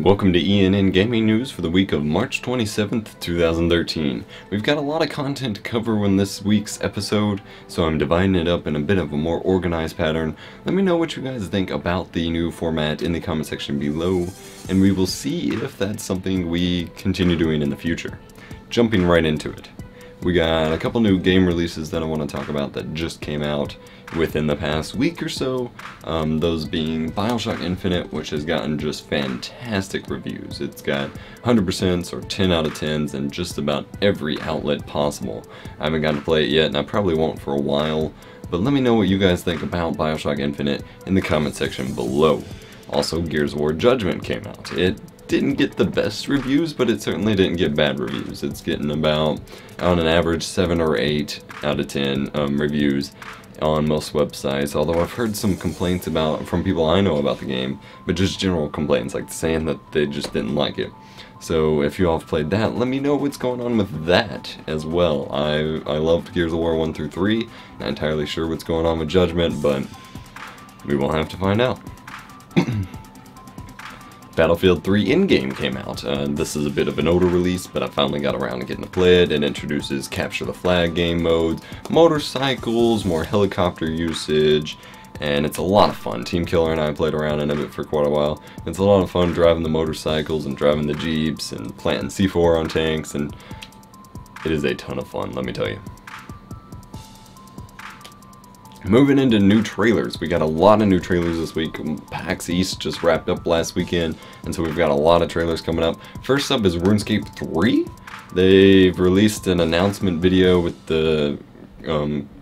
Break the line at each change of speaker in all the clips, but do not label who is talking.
Welcome to ENN Gaming News for the week of March 27th, 2013. We've got a lot of content to cover in this week's episode, so I'm dividing it up in a bit of a more organized pattern. Let me know what you guys think about the new format in the comment section below, and we will see if that's something we continue doing in the future. Jumping right into it. We got a couple new game releases that I want to talk about that just came out within the past week or so. Those being BioShock Infinite, which has gotten just fantastic reviews. It's got 100% or 10 out of 10s in just about every outlet possible. I haven't gotten to play it yet, and I probably won't for a while, but let me know what you guys think about BioShock Infinite in the comment section below. Also, Gears of War Judgment came out. It didn't get the best reviews, but it certainly didn't get bad reviews. It's getting about, on an average, 7 or 8 out of 10 reviews on most websites, although I've heard some complaints from people I know about the game, but just general complaints, like saying that they just didn't like it. So if you all have played that, let me know what's going on with that as well. I loved Gears of War 1 through 3, not entirely sure what's going on with Judgment, but we will have to find out. Battlefield 3 in-game came out. This is a bit of an older release, but I finally got around to getting to play it. It introduces capture the flag game modes, motorcycles, more helicopter usage, and it's a lot of fun. Team Killer and I played around in it for quite a while. It's a lot of fun driving the motorcycles and driving the jeeps and planting C4 on tanks, and it is a ton of fun, let me tell you. Moving into new trailers, we got a lot of new trailers this week. PAX East just wrapped up last weekend, and so we've got a lot of trailers coming up. First up is RuneScape 3. They've released an announcement video with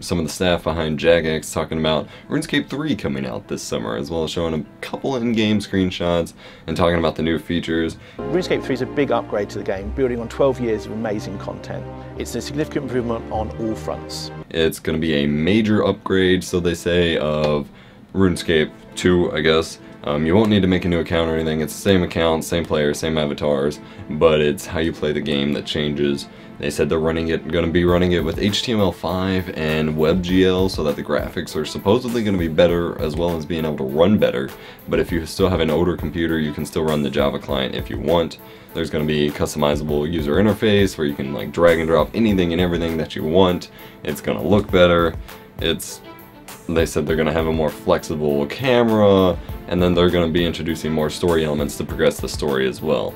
some of the staff behind Jagex talking about RuneScape 3 coming out this summer, as well as showing a couple in-game screenshots and talking about the new features.
RuneScape 3 is a big upgrade to the game, building on 12 years of amazing content. It's a significant improvement on all fronts.
It's going to be a major upgrade, so they say, of RuneScape 2, I guess. You won't need to make a new account or anything. It's the same account, same players, same avatars, but it's how you play the game that changes. They said they're going to be running it with HTML5 and WebGL, so that the graphics are supposedly going to be better, as well as being able to run better. But if you still have an older computer, you can still run the Java client if you want. There's going to be customizable user interface where you can like drag and drop anything and everything that you want. It's going to look better. They said they're going to have a more flexible camera, and then they're going to be introducing more story elements to progress the story as well.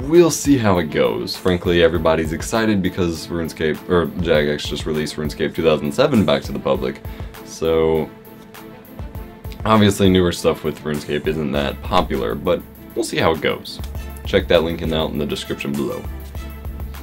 We'll see how it goes. Frankly, everybody's excited because Jagex just released RuneScape 2007 back to the public. So, obviously newer stuff with RuneScape isn't that popular, but we'll see how it goes. Check that link out in the description below.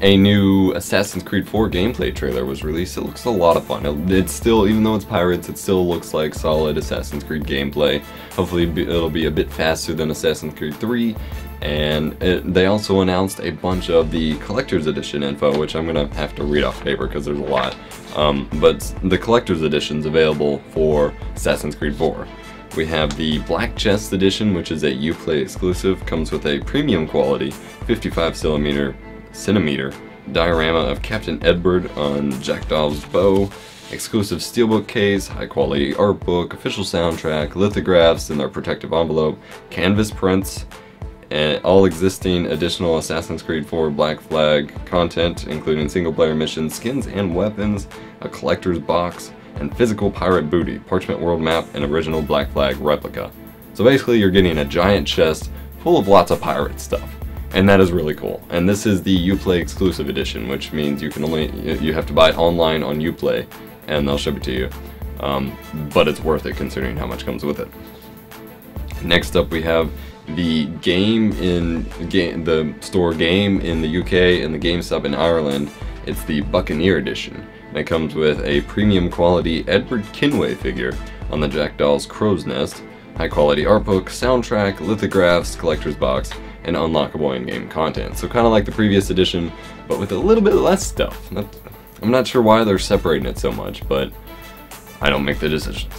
A new Assassin's Creed 4 gameplay trailer was released. It looks a lot of fun. It's still, even though it's pirates, it still looks like solid Assassin's Creed gameplay. Hopefully it'll be a bit faster than Assassin's Creed 3. And they also announced a bunch of the Collector's Edition info, which I'm going to have to read off paper because there's a lot. But the Collector's Edition's available for Assassin's Creed 4. We have the Black Chest Edition, which is a Uplay exclusive. Comes with a premium quality 55 centimeter diorama of Captain Edward on Jackdaw's bow, exclusive steelbook case, high quality art book, official soundtrack, lithographs in their protective envelope, canvas prints, and all existing additional Assassin's Creed 4 Black Flag content, including single player missions, skins and weapons, a collector's box, and physical pirate booty, parchment world map, and original Black Flag replica. So basically you're getting a giant chest full of lots of pirate stuff. And that is really cool. And this is the Uplay exclusive edition, which means you have to buy it online on Uplay, and they'll ship it to you. But it's worth it considering how much comes with it. Next up, we have the store game in the UK and the GameStop in Ireland. It's the Buccaneer edition. And it comes with a premium quality Edward Kenway figure on the Jackdaw's crow's nest, high quality art book, soundtrack, lithographs, collector's box, and unlockable in-game content. So kind of like the previous edition, but with a little bit less stuff. I'm not sure why they're separating it so much, but I don't make the decisions.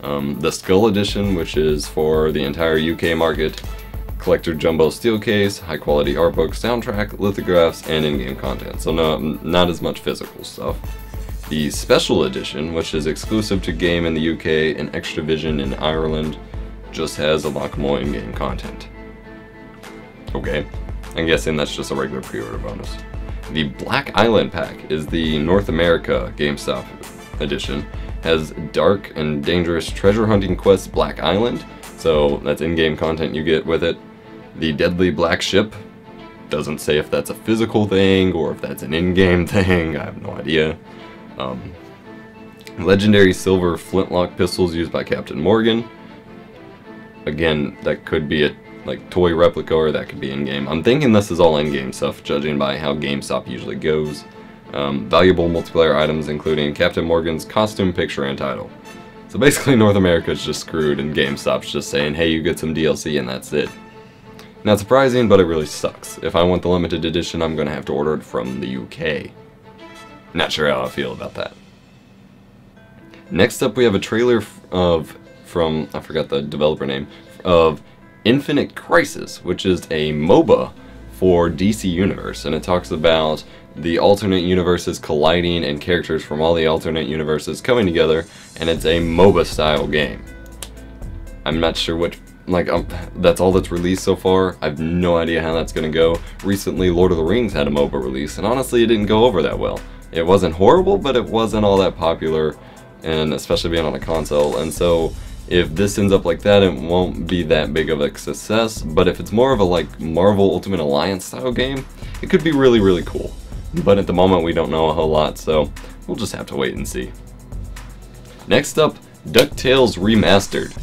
The Skull Edition, which is for the entire UK market, collector jumbo steel case, high quality art book, soundtrack, lithographs, and in-game content. So not as much physical stuff. The Special Edition, which is exclusive to game in the UK and Extravision in Ireland, just has unlockable in-game content. Okay, I'm guessing that's just a regular pre-order bonus. The Black Island pack is the North America GameStop edition. Has dark and dangerous treasure hunting quest Black Island, so that's in-game content you get with it. The Deadly Black Ship, doesn't say if that's a physical thing or if that's an in-game thing, I have no idea. Legendary silver flintlock pistols used by Captain Morgan. Again, that could be a toy replica or that could be in-game. I'm thinking this is all in-game stuff, judging by how GameStop usually goes. Valuable multiplayer items including Captain Morgan's costume, picture, and title. So basically North America is just screwed and GameStop's just saying, hey, you get some DLC and that's it. Not surprising, but it really sucks. If I want the limited edition, I'm going to have to order it from the UK. Not sure how I feel about that. Next up we have a trailer from, I forgot the developer name, of Infinite Crisis, which is a MOBA for DC Universe, and it talks about the alternate universes colliding and characters from all the alternate universes coming together, and it's a MOBA style game. I'm not sure what, that's all that's released so far. I have no idea how that's gonna go. Recently Lord of the Rings had a MOBA release, and honestly it didn't go over that well. It wasn't horrible, but it wasn't all that popular, and especially being on a console, and so if this ends up like that, it won't be that big of a success, but if it's more of a Marvel Ultimate Alliance style game, it could be really, really cool. But at the moment we don't know a whole lot, so we'll just have to wait and see. Next up, DuckTales Remastered.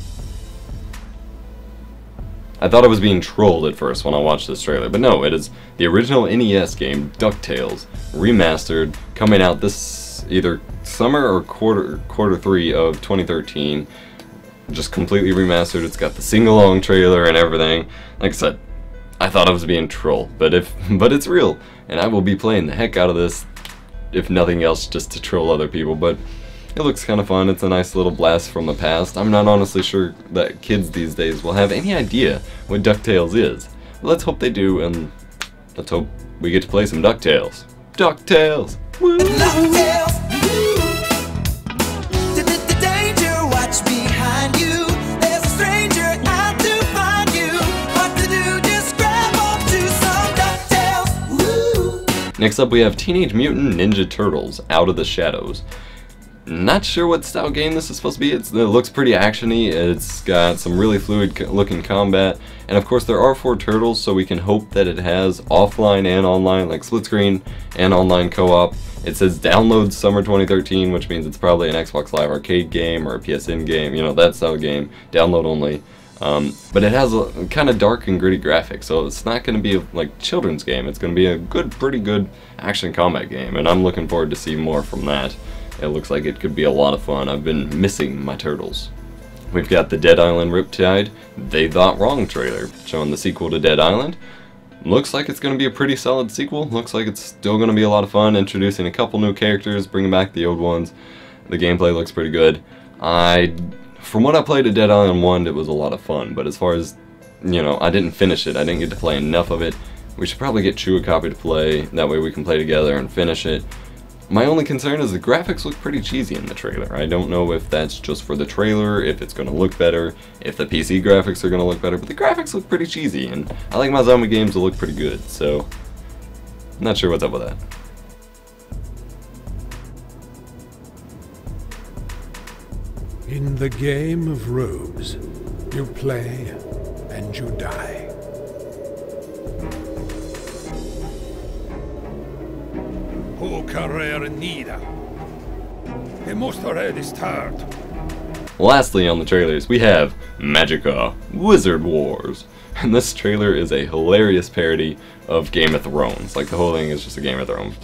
I thought I was being trolled at first when I watched this trailer, but no, it is the original NES game, DuckTales Remastered, coming out this either summer or quarter 3 of 2013. Just completely remastered. It's got the sing-along trailer and everything. Like I said, I thought I was being trolled, but it's real, and I will be playing the heck out of this, if nothing else, just to troll other people. But it looks kind of fun. It's a nice little blast from the past. I'm not honestly sure that kids these days will have any idea what DuckTales is. But let's hope they do, and let's hope we get to play some DuckTales. DuckTales! Woo! DuckTales! Next up we have Teenage Mutant Ninja Turtles, Out of the Shadows. Not sure what style game this is supposed to be. It looks pretty actiony, it's got some really fluid looking combat, and of course there are 4 turtles, so we can hope that it has offline and online, like split screen and online co-op. It says download summer 2013, which means it's probably an Xbox Live Arcade game or a PSN game, you know, that style game, download only. But it has a kind of dark and gritty graphics, so it's not going to be a children's game. It's going to be a pretty good action combat game, and I'm looking forward to see more from that. It looks like it could be a lot of fun. I've been missing my turtles. We've got the Dead Island Riptide They Thought Wrong trailer, showing the sequel to Dead Island. Looks like it's going to be a pretty solid sequel. Looks like it's still going to be a lot of fun, introducing a couple new characters, bringing back the old ones. The gameplay looks pretty good. From what I played at Dead Island 1, it was a lot of fun, but as far as, you know, I didn't finish it. I didn't get to play enough of it. We should probably get Chew a copy to play, that way we can play together and finish it. My only concern is the graphics look pretty cheesy in the trailer. I don't know if that's just for the trailer, if it's going to look better, if the PC graphics are going to look better, but the graphics look pretty cheesy, and I like my zombie games to look pretty good, so I'm not sure what's up with that.
In the game of robes, you play and you die. O carrera nida. It must already start.
Lastly on the trailers, we have Magicka Wizard Wars. And this trailer is a hilarious parody of Game of Thrones. Like, the whole thing is just a Game of Thrones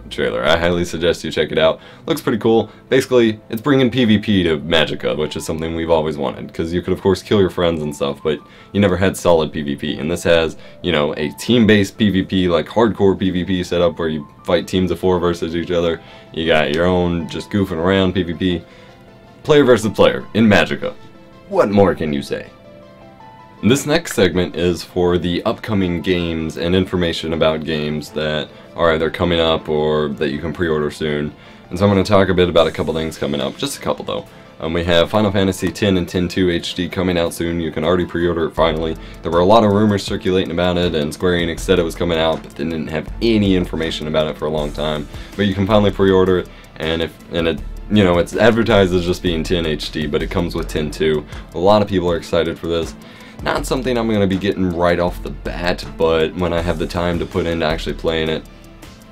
trailer. I highly suggest you check it out. Looks pretty cool. Basically, it's bringing PvP to Magicka, which is something we've always wanted. Because you could, of course, kill your friends and stuff, but you never had solid PvP. And this has, you know, a team-based PvP, like hardcore PvP setup where you fight teams of 4 versus each other. You got your own just goofing around PvP. Player versus player in Magicka. What more can you say? This next segment is for the upcoming games and information about games that are either coming up or that you can pre-order soon. And so I'm going to talk a bit about a couple things coming up, just a couple though. We have Final Fantasy X and X-2 HD coming out soon. You can already pre-order it finally. There were a lot of rumors circulating about it, and Square Enix said it was coming out, but they didn't have any information about it for a long time. But you can finally pre-order it, and it's advertised as just being X HD, but it comes with X-2. A lot of people are excited for this. Not something I'm going to be getting right off the bat, but when I have the time to put into actually playing it,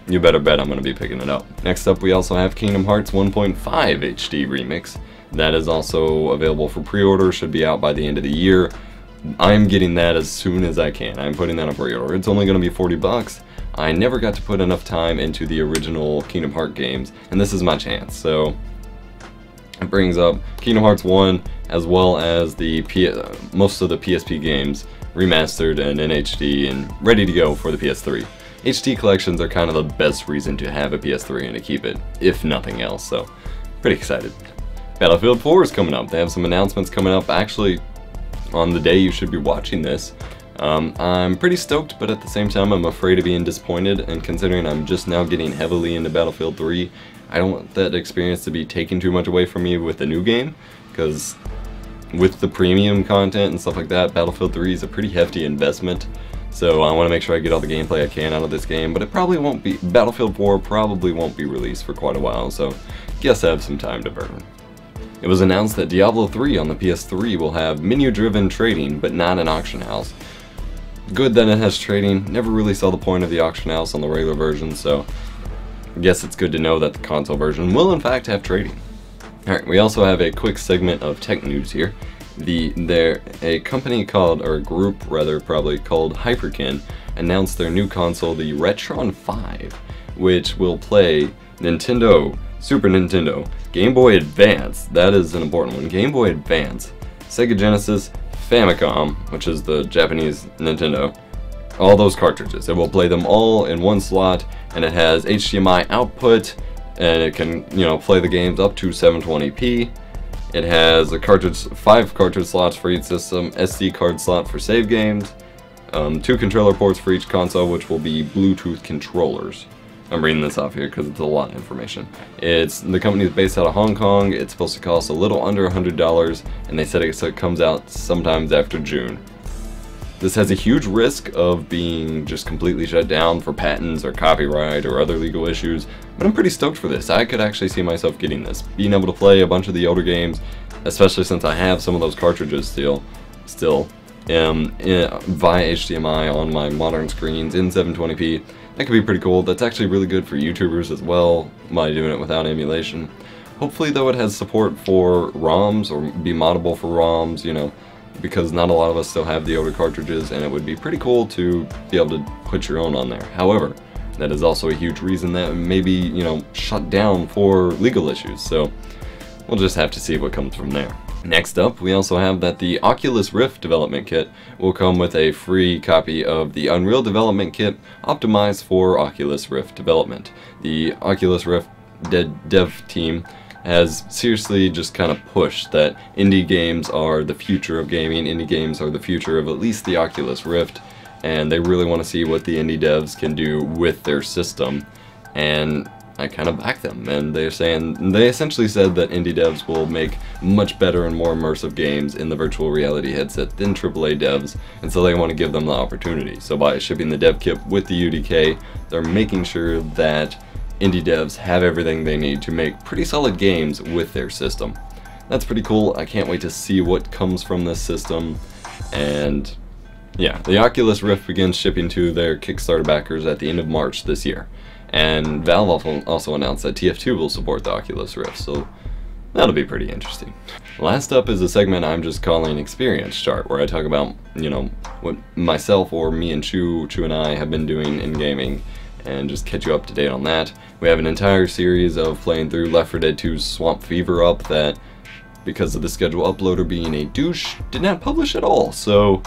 you better bet I'm going to be picking it up. Next up, we also have Kingdom Hearts 1.5 HD Remix. That is also available for pre-order, should be out by the end of the year. I'm getting that as soon as I can. I'm putting that on pre-order. It's only going to be 40 bucks. I never got to put enough time into the original Kingdom Hearts games, and this is my chance. So it brings up Kingdom Hearts 1 as well as the most of the PSP games remastered and in HD and ready to go for the PS3. HD collections are kind of the best reason to have a PS3 and to keep it, if nothing else, so pretty excited. Battlefield 4 is coming up. They have some announcements coming up actually on the day you should be watching this. I'm pretty stoked, but at the same time I'm afraid of being disappointed, and considering I'm just now getting heavily into Battlefield 3, I don't want that experience to be taken too much away from me with the new game, because with the premium content and stuff like that, Battlefield 3 is a pretty hefty investment. So I want to make sure I get all the gameplay I can out of this game, but it probably won't be, Battlefield 4 probably won't be released for quite a while, so guess I have some time to burn. It was announced that Diablo 3 on the PS3 will have menu-driven trading, but not an auction house. Good that it has trading. Never really saw the point of the auction house on the regular version, so I guess it's good to know that the console version will in fact have trading. Alright, we also have a quick segment of tech news here. A company called, or a group rather probably, called Hyperkin announced their new console, the Retron 5, which will play Nintendo, Super Nintendo, Game Boy Advance, that is an important one, Game Boy Advance, Sega Genesis, Famicom, which is the Japanese Nintendo, all those cartridges. It will play them all in one slot, and it has HDMI output, and it can, play the games up to 720p. It has 5 cartridge slots for each system, SD card slot for save games, 2 controller ports for each console, which will be Bluetooth controllers. I'm reading this off here because it's a lot of information. The company is based out of Hong Kong. It's supposed to cost a little under $100, and they said it comes out sometimes after June. This has a huge risk of being just completely shut down for patents or copyright or other legal issues, but I'm pretty stoked for this. I could actually see myself getting this. Being able to play a bunch of the older games, especially since I have some of those cartridges still via HDMI on my modern screens in 720p. That could be pretty cool. That's actually really good for YouTubers as well, by doing it without emulation. Hopefully though it has support for ROMs, or be moddable for ROMs, because not a lot of us still have the older cartridges, and it would be pretty cool to be able to put your own on there. However, that is also a huge reason that may be, shut down for legal issues, so we'll just have to see what comes from there. Next up, we also have that the Oculus Rift development kit will come with a free copy of the Unreal Development Kit optimized for Oculus Rift development. The Oculus Rift dev team has seriously just kind of pushed that indie games are the future of gaming, indie games are the future of at least the Oculus Rift, and they really want to see what the indie devs can do with their system, and I kind of back them, and they essentially said that indie devs will make much better and more immersive games in the virtual reality headset than AAA devs, and so they want to give them the opportunity. So by shipping the dev kit with the UDK, they're making sure that indie devs have everything they need to make pretty solid games with their system. That's pretty cool. I can't wait to see what comes from this system, and yeah, the Oculus Rift begins shipping to their Kickstarter backers at the end of March this year. And Valve also announced that TF2 will support the Oculus Rift, so that'll be pretty interesting. Last up is a segment I'm just calling Experience Chart, where I talk about, what myself or me and Chu and I have been doing in gaming, and just catch you up to date on that. We have an entire series of playing through Left 4 Dead 2's Swamp Fever up that, because of the schedule uploader being a douche, did not publish at all, so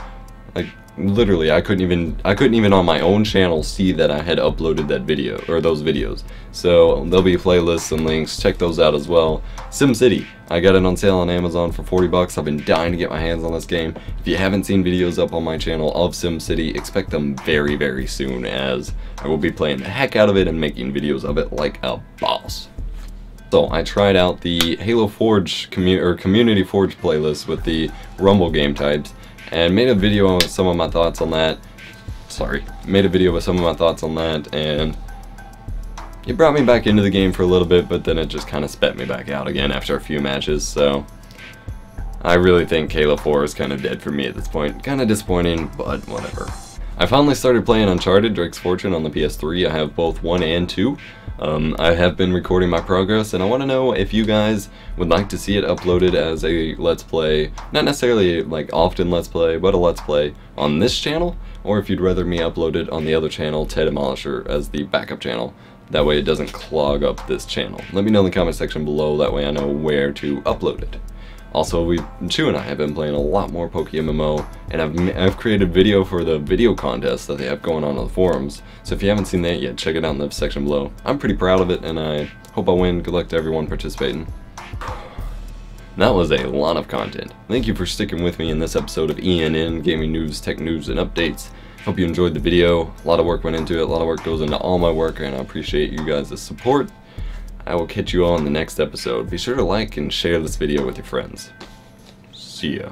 like literally I couldn't even on my own channel see that I had uploaded that video, or those videos. So there'll be playlists and links, check those out as well. SimCity, I got it on sale on Amazon for 40 bucks. I've been dying to get my hands on this game. If you haven't seen videos up on my channel of SimCity, expect them very, very soon, as I will be playing the heck out of it and making videos of it like a boss. though, I tried out the Halo Forge Community Forge playlist with the Rumble game types, and made a video with some of my thoughts on that. And it brought me back into the game for a little bit, but then it just kind of spat me back out again after a few matches, so I really think Halo 4 is kind of dead for me at this point. Kind of disappointing, but whatever. I finally started playing Uncharted Drake's Fortune on the PS3. I have both 1 and 2. I have been recording my progress, and I want to know if you guys would like to see it uploaded as a Let's Play, not necessarily like often Let's Play, but a Let's Play on this channel, or if you'd rather me upload it on the other channel, Ted Demolisher, as the backup channel. That way it doesn't clog up this channel. Let me know in the comment section below, that way I know where to upload it. Also, Chu and I have been playing a lot more PokeMMO, and I've created a video for the video contest that they have going on the forums. So if you haven't seen that yet, check it out in the section below. I'm pretty proud of it, and I hope I win. Good luck to everyone participating. That was a lot of content. Thank you for sticking with me in this episode of ENN, Gaming News, Tech News, and Updates. Hope you enjoyed the video. A lot of work went into it. A lot of work goes into all my work, and I appreciate you guys' support. I will catch you all in the next episode. Be sure to like and share this video with your friends. See ya.